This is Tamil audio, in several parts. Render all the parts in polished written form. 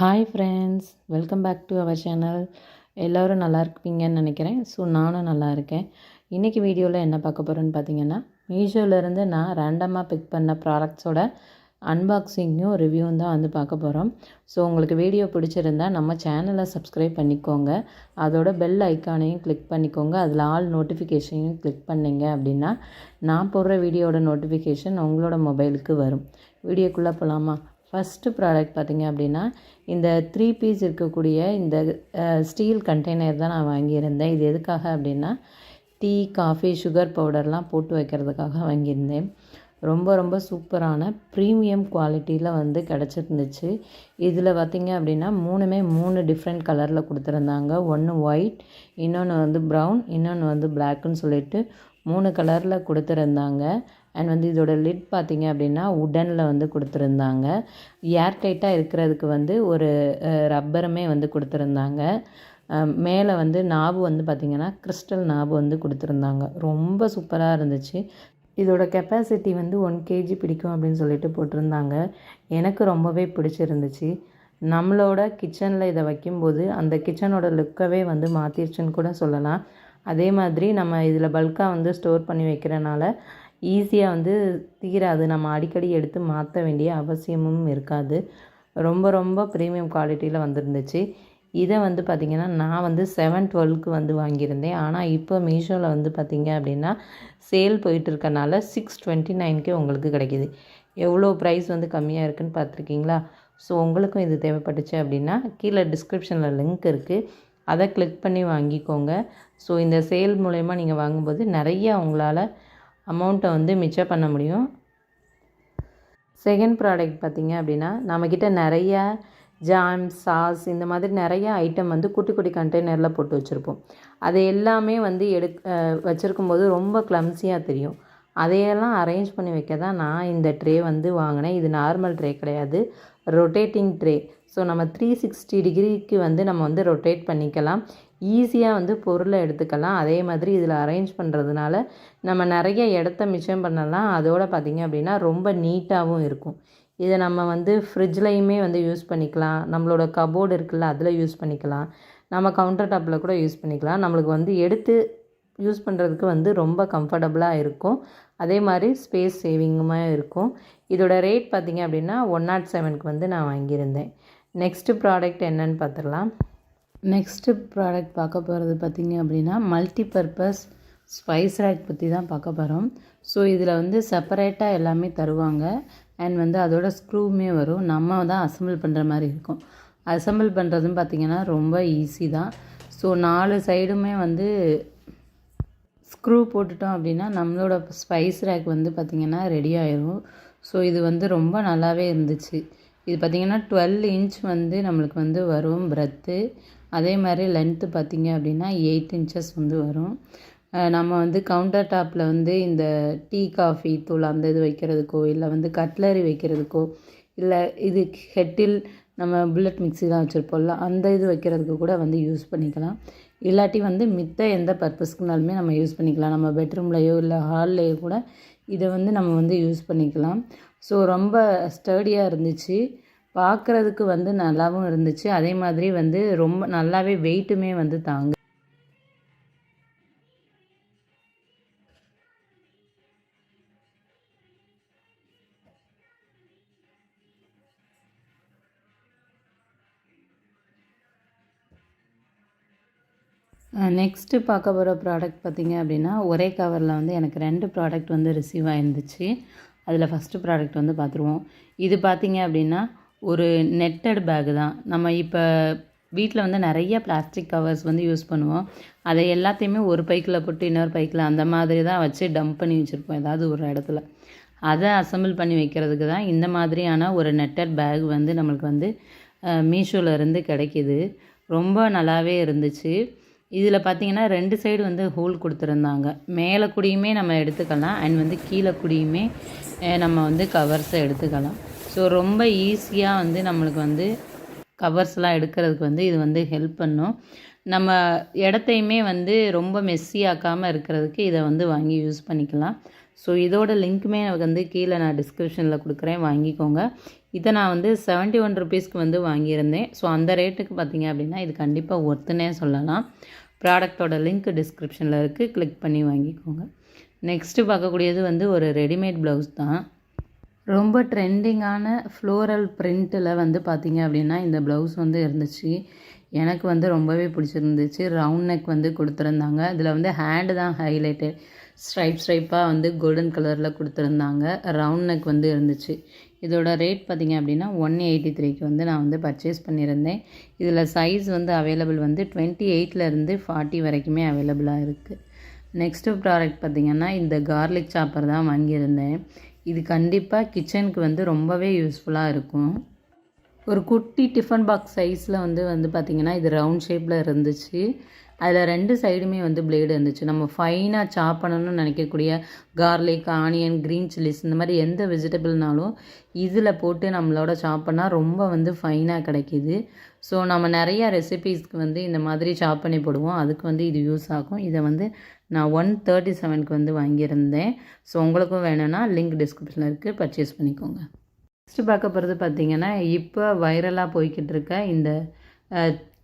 Hi friends, welcome back to our channel. எல்லோரும் நல்லா இருப்பீங்கன்னு நினைக்கிறேன். ஸோ நானும் நல்லா இருக்கேன். இன்றைக்கி வீடியோவில் என்ன பார்க்க போகிறோன்னு பார்த்தீங்கன்னா, மீஷோலேருந்து நான் ரேண்டமாக பிக் பண்ண ப்ராடக்ட்ஸோட அன்பாக்சிங்கும் ரிவ்யூவும் தான் வந்து பார்க்க போகிறோம். ஸோ உங்களுக்கு வீடியோ பிடிச்சிருந்தா நம்ம சேனலை சப்ஸ்கிரைப் பண்ணிக்கோங்க. அதோட பெல் ஐக்கானையும் கிளிக் பண்ணிக்கோங்க. அதில் ஆல் நோட்டிஃபிகேஷனையும் கிளிக் பண்ணிங்க அப்படின்னா நான் போடுற வீடியோட நோட்டிஃபிகேஷன் உங்களோட மொபைலுக்கு வரும். வீடியோக்குள்ளே போகலாமா? ஃபஸ்ட்டு ப்ராடக்ட் பார்த்திங்க அப்படின்னா, இந்த 3 பீஸ் இருக்கக்கூடிய இந்த ஸ்டீல் கண்டெய்னர் தான் நான் வாங்கியிருந்தேன். இது எதுக்காக அப்படின்னா, டீ, காஃபி, சுகர் பவுடர்லாம் போட்டு வைக்கிறதுக்காக வாங்கியிருந்தேன். ரொம்ப ரொம்ப சூப்பரான ப்ரீமியம் குவாலிட்டியில் வந்து கிடச்சிருந்துச்சு. இதில் பார்த்திங்க அப்படின்னா 3 டிஃப்ரெண்ட் கலரில் கொடுத்துருந்தாங்க. ஒன்று ஒயிட், இன்னொன்று வந்து ப்ரௌன், இன்னொன்று வந்து பிளாக்குன்னு சொல்லிட்டு 3 கலரில் கொடுத்துருந்தாங்க. அண்ட் வந்து இதோட லிட் பார்த்திங்க அப்படின்னா உடனில் வந்து கொடுத்துருந்தாங்க. ஏர் டைட்டாக இருக்கிறதுக்கு வந்து ஒரு ரப்பருமே வந்து கொடுத்துருந்தாங்க. மேலே வந்து நாபு வந்து பார்த்திங்கன்னா கிறிஸ்டல் நாபு வந்து கொடுத்துருந்தாங்க. ரொம்ப சூப்பராக இருந்துச்சு. இதோட கெப்பாசிட்டி வந்து 1 kg பிடிக்கும் அப்படின்னு சொல்லிட்டு போட்டிருந்தாங்க. எனக்கு ரொம்பவே பிடிச்சிருந்துச்சு. நம்மளோட கிச்சனில் இதை வைக்கும்போது அந்த கிச்சனோட லுக்கவே வந்து மாற்றிருச்சுன்னு கூட சொல்லலாம். அதே மாதிரி நம்ம இதில் பல்காக வந்து ஸ்டோர் பண்ணி வைக்கிறனால ஈஸியாக வந்து தீராது. நம்ம அடிக்கடி எடுத்து மாற்ற வேண்டிய அவசியமும் இருக்காது. ரொம்ப ரொம்ப ப்ரீமியம் குவாலிட்டியில் வந்துருந்துச்சு. இதை வந்து பார்த்திங்கன்னா நான் வந்து 712க்கு வந்து வாங்கியிருந்தேன். ஆனால் இப்போ மீஷோவில் வந்து பார்த்திங்க அப்படின்னா சேல் போயிட்டு இருக்கனால 629க்கே உங்களுக்கு கிடைக்கிது. எவ்வளோ ப்ரைஸ் வந்து கம்மியாக இருக்குதுன்னு பார்த்துருக்கீங்களா? ஸோ உங்களுக்கும் இது தேவைப்பட்டுச்சு அப்படின்னா கீழே டிஸ்கிரிப்ஷனில் லிங்க் இருக்குது, அதை கிளிக் பண்ணி வாங்கிக்கோங்க. ஸோ இந்த சேல் மூலயமா நீங்கள் வாங்கும்போது நிறைய உங்களால் அமௌண்ட்டை வந்து மிச்சம் பண்ண முடியும். செகண்ட் ப்ராடக்ட் பார்த்திங்க அப்படின்னா, நம்மக்கிட்ட நிறையா ஜாம், சாஸ் இந்த மாதிரி நிறைய ஐட்டம் வந்து குட்டி குட்டி கண்டெய்னரில் போட்டு வச்சுருப்போம். அது எல்லாமே வந்து வச்சுருக்கும்போது ரொம்ப க்ளம்ஸியாக தெரியும். அதையெல்லாம் அரேஞ்ச் பண்ணி வைக்க தான் நான் இந்த ட்ரே வந்து வாங்கினேன். இது நார்மல் ட்ரே கிடையாது, ரொட்டேட்டிங் ட்ரே. ஸோ நம்ம 360 டிகிரிக்கு வந்து நம்ம வந்து ரொட்டேட் பண்ணிக்கலாம். ஈஸியாக வந்து பொருளை எடுத்துக்கலாம். அதே மாதிரி இதில் அரேஞ்ச் பண்ணுறதுனால நம்ம நிறைய இடத்த மிச்சம் பண்ணலாம். அதோடு பார்த்திங்க அப்படின்னா ரொம்ப நீட்டாகவும் இருக்கும். இதை நம்ம வந்து ஃப்ரிட்ஜ்லையுமே வந்து யூஸ் பண்ணிக்கலாம். நம்மளோட கபோர்டு இருக்குல்ல, அதில் யூஸ் பண்ணிக்கலாம். நம்ம கவுண்டர் டாப்பில் கூட யூஸ் பண்ணிக்கலாம். நம்மளுக்கு வந்து எடுத்து யூஸ் பண்ணுறதுக்கு வந்து ரொம்ப கம்ஃபர்டபுளாக இருக்கும். அதே மாதிரி ஸ்பேஸ் சேவிங்குமாக இருக்கும். இதோட ரேட் பார்த்திங்க அப்படின்னா 107க்கு வந்து நான் வாங்கியிருந்தேன். நெக்ஸ்ட்டு ப்ராடக்ட் என்னன்னு பார்த்துடலாம். நெக்ஸ்ட்டு ப்ராடக்ட் பார்க்க போகிறது பார்த்திங்க அப்படின்னா மல்டிபர்பஸ் ஸ்பைஸ் ரேக் பற்றி தான் பார்க்க போகிறோம். ஸோ இதில் வந்து செப்பரேட்டாக எல்லாமே தருவாங்க. அண்ட் வந்து அதோட ஸ்க்ரூவுமே வரும். நம்ம தான் அசம்பிள் பண்ணுற மாதிரி இருக்கும். அசம்பிள் பண்ணுறதுன்னு பார்த்திங்கன்னா ரொம்ப ஈஸி தான். ஸோ 4 சைடுமே வந்து ஸ்க்ரூ போட்டுட்டோம் அப்படின்னா நம்மளோட ஸ்பைஸ் ரேக் வந்து பார்த்திங்கன்னா ரெடி ஆயிடும். ஸோ இது வந்து ரொம்ப நல்லாவே இருந்துச்சு. இது பார்த்திங்கன்னா 12 இன்ச் வந்து நம்மளுக்கு வந்து வரும் பிரெத்து. அதே மாதிரி லென்த்து பார்த்திங்க அப்படின்னா 8 இன்ச்சஸ் வந்து வரும். நம்ம வந்து கவுண்டர் டாப்பில் வந்து இந்த டீ, காஃபி தூள் அந்த இது வைக்கிறதுக்கோ, இல்லை வந்து கட்லரி வைக்கிறதுக்கோ, இல்லை இது கெட்டில் நம்ம புல்லட் மிக்ஸி தான் வச்சுருப்போம்ல, அந்த இது வைக்கிறதுக்கு கூட வந்து யூஸ் பண்ணிக்கலாம். இல்லாட்டி வந்து மித்த எந்த பர்பஸ்க்குனாலுமே நம்ம யூஸ் பண்ணிக்கலாம். நம்ம பெட்ரூம்லேயோ இல்லை ஹால்லேயோ கூட இதை வந்து நம்ம வந்து யூஸ் பண்ணிக்கலாம். ஸோ ரொம்ப ஸ்டர்டியாக இருந்துச்சு. பார்க்குறதுக்கு வந்து நல்லாவும் இருந்துச்சு. அதே மாதிரி வந்து ரொம்ப நல்லாவே வெயிட்டுமே வந்து தாங்க. நெக்ஸ்ட்டு பார்க்க போகிற ப்ராடக்ட் பார்த்திங்க அப்படின்னா ஒரே கவரில் வந்து எனக்கு 2 ப்ராடக்ட் வந்து ரிசீவ் ஆகிருந்துச்சு. அதில் ஃபஸ்ட்டு ப்ராடக்ட் வந்து பார்த்துருவோம். இது பார்த்திங்க அப்படின்னா ஒரு நெட்டட் பேக்கு தான். நம்ம இப்போ வீட்டில் வந்து நிறைய பிளாஸ்டிக் கவர்ஸ் வந்து யூஸ் பண்ணுவோம். அதை எல்லாத்தையுமே ஒரு பைக்கில் போட்டு இன்னொரு பைக்கில் அந்த மாதிரி தான் வச்சு டம்ப் பண்ணி வச்சுருப்போம் ஏதாவது ஒரு இடத்துல. அதை அசம்பிள் பண்ணி வைக்கிறதுக்கு தான் இந்த மாதிரியான ஒரு நெட்டட் பேக் வந்து நம்மளுக்கு வந்து மீஷோலேருந்து கிடைக்கிது. ரொம்ப நல்லாவே இருந்துச்சு. இதில் பார்த்திங்கன்னா 2 சைடு வந்து ஹோல் கொடுத்துருந்தாங்க. மேலே கூடியுமே நம்ம எடுத்துக்கலாம். அண்ட் வந்து கீழே கூடியுமே நம்ம வந்து கவர்ஸை எடுத்துக்கலாம். ஸோ ரொம்ப ஈஸியாக வந்து நம்மளுக்கு வந்து கவர்ஸ்லாம் எடுக்கிறதுக்கு வந்து இது வந்து ஹெல்ப் பண்ணும். நம்ம இடத்தையுமே வந்து ரொம்ப மெஸ்ஸியாக்காமல் இருக்கிறதுக்கு இதை வந்து வாங்கி யூஸ் பண்ணிக்கலாம். ஸோ இதோட லிங்க்குமே வந்து கீழே நான் டிஸ்கிரிப்ஷனில் கொடுக்குறேன், வாங்கிக்கோங்க. இதை நான் வந்து 71 ருபீஸ்க்கு வந்து வாங்கியிருந்தேன். ஸோ அந்த ரேட்டுக்கு பார்த்தீங்க அப்படின்னா இது கண்டிப்பாக ஒர்த்துனே சொல்லலாம். ப்ராடக்டோட லிங்க் டிஸ்கிரிப்ஷனில் இருக்குது, கிளிக் பண்ணி வாங்கிக்கோங்க. நெக்ஸ்ட்டு பார்க்கக்கூடியது வந்து ஒரு ரெடிமேட் ப்ளவுஸ் தான். ரொம்ப ட்ரெண்டிங்கான ஃப்ளோரல் பிரிண்ட்டில் வந்து பார்த்திங்க அப்படின்னா இந்த ப்ளவுஸ் வந்து இருந்துச்சு. எனக்கு வந்து ரொம்பவே பிடிச்சிருந்துச்சு. ரவுண்ட் நெக் வந்து கொடுத்துருந்தாங்க. இதில் வந்து ஹேண்டு தான் ஹைலைட்டு. ஸ்ட்ரைப்பாக வந்து கோல்டன் கலரில் கொடுத்துருந்தாங்க. ரவுண்ட் நெக் வந்து இருந்துச்சு. இதோட ரேட் பார்த்திங்க அப்படின்னா 183க்கு வந்து நான் வந்து பர்ச்சேஸ் பண்ணியிருந்தேன். இதில் சைஸ் வந்து அவைலபிள் வந்து 28லேருந்து 40 வரைக்குமே அவைலபிளாக இருக்குது. நெக்ஸ்ட்டு ப்ராடக்ட் பார்த்திங்கன்னா இந்த கார்லிக் சாப்பர் தான் வாங்கியிருந்தேன். இது கண்டிப்பாக கிச்சனுக்கு வந்து ரொம்பவே யூஸ்ஃபுல்லாக இருக்கும். ஒரு குட்டி டிஃபன் பாக்ஸ் சைஸில் வந்து பார்த்திங்கன்னா இது ரவுண்ட் ஷேப்பில் இருந்துச்சு. அதில் 2 சைடுமே வந்து பிளேடு இருந்துச்சு. நம்ம ஃபைனாக சாப் பண்ணணும்னு நினைக்கக்கூடிய கார்லிக், ஆனியன், க்ரீன் சில்லிஸ் இந்த மாதிரி எந்த வெஜிடபிள்னாலும் இதில் போட்டு நம்மளோட சாப் பண்ணால் ரொம்ப வந்து ஃபைனாக கிடைக்கிது. ஸோ நம்ம நிறையா ரெசிபீஸ்க்கு வந்து இந்த மாதிரி சாப் பண்ணி போடுவோம். அதுக்கு வந்து இது யூஸ் ஆகும். இதை வந்து நான் 137க்கு வந்து வாங்கியிருந்தேன். ஸோ உங்களுக்கும் வேணும்னா லிங்க் டிஸ்கிரிப்ஷனில் இருக்குது, பர்ச்சேஸ் பண்ணிக்கோங்க. நெக்ஸ்ட்டு பார்க்க போகிறது பார்த்திங்கன்னா இப்போ வைரலாக போய்கிட்டு இருக்க இந்த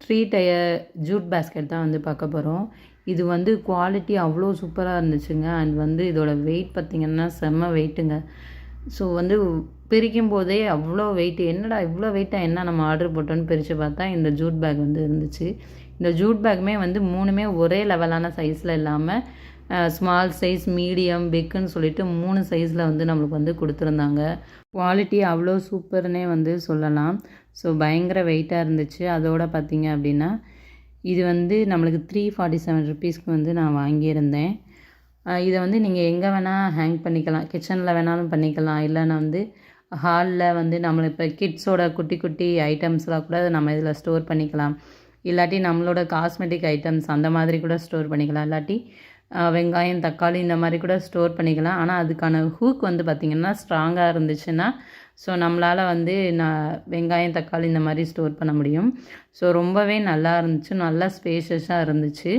3 டயர் ஜூட் பேஸ்கெட் தான் வந்து பார்க்க போகிறோம். இது வந்து குவாலிட்டி அவ்வளோ சூப்பராக இருந்துச்சுங்க. அண்ட் வந்து இதோட வெயிட் பார்த்திங்கன்னா செம்ம வெயிட்டுங்க. ஸோ வந்து பிரிக்கும் போதே அவ்வளோ வெயிட், என்னடா இவ்வளோ வெயிட்டாக என்ன நம்ம ஆர்டர் போட்டோன்னு பிரித்து பார்த்தா இந்த ஜூட் பேக் வந்து இருந்துச்சு. இந்த ஜூட் பேக்குமே வந்து 3மே ஒரே லெவலான சைஸில் இல்லாமல் ஸ்மால் சைஸ், மீடியம், பிக்குன்னு சொல்லிட்டு 3 சைஸில் வந்து நம்மளுக்கு வந்து கொடுத்துருந்தாங்க. குவாலிட்டி அவ்வளோ சூப்பர்னே வந்து சொல்லலாம். ஸோ பயங்கர வெயிட்டாக இருந்துச்சு. அதோடு பார்த்திங்க அப்படின்னா இது வந்து நம்மளுக்கு 347 ருபீஸ்க்கு வந்து நான் வாங்கியிருந்தேன். இதை வந்து நீங்கள் எங்கே வேணால் ஹேங் பண்ணிக்கலாம். கிச்சனில் வேணாலும் பண்ணிக்கலாம். இல்லைன்னா வந்து ஹாலில் வந்து நம்மளை இப்போ கிட்ஸோட குட்டி குட்டி ஐட்டம்ஸ்லாம் கூட நம்ம இதில் ஸ்டோர் பண்ணிக்கலாம். இல்லாட்டி நம்மளோட காஸ்மெட்டிக் ஐட்டம்ஸ் அந்த மாதிரி கூட ஸ்டோர் பண்ணிக்கலாம். இல்லாட்டி வெங்காயம், தக்காளி இந்த மாதிரி கூட ஸ்டோர் பண்ணிக்கலாம். ஆனால் அதுக்கான ஹூக் வந்து பார்த்திங்கன்னா ஸ்ட்ராங்காக இருந்துச்சுன்னா ஸோ நம்மளால் வந்து வெங்காயம், தக்காளி இந்த மாதிரி ஸ்டோர் பண்ண முடியும். ஸோ ரொம்பவே நல்லா இருந்துச்சு, நல்லா ஸ்பேஷியஸாக இருந்துச்சு.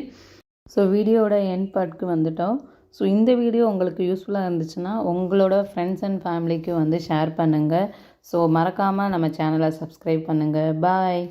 ஸோ வீடியோட எண்ட் பார்ட்க்கு வந்துட்டோம். ஸோ இந்த வீடியோ உங்களுக்கு யூஸ்ஃபுல்லாக இருந்துச்சுன்னா உங்களோட ஃப்ரெண்ட்ஸ் அண்ட் ஃபேமிலிக்கு வந்து ஷேர் பண்ணுங்கள். ஸோ மறக்காமல் நம்ம சேனலை சப்ஸ்கிரைப் பண்ணுங்கள். பாய்.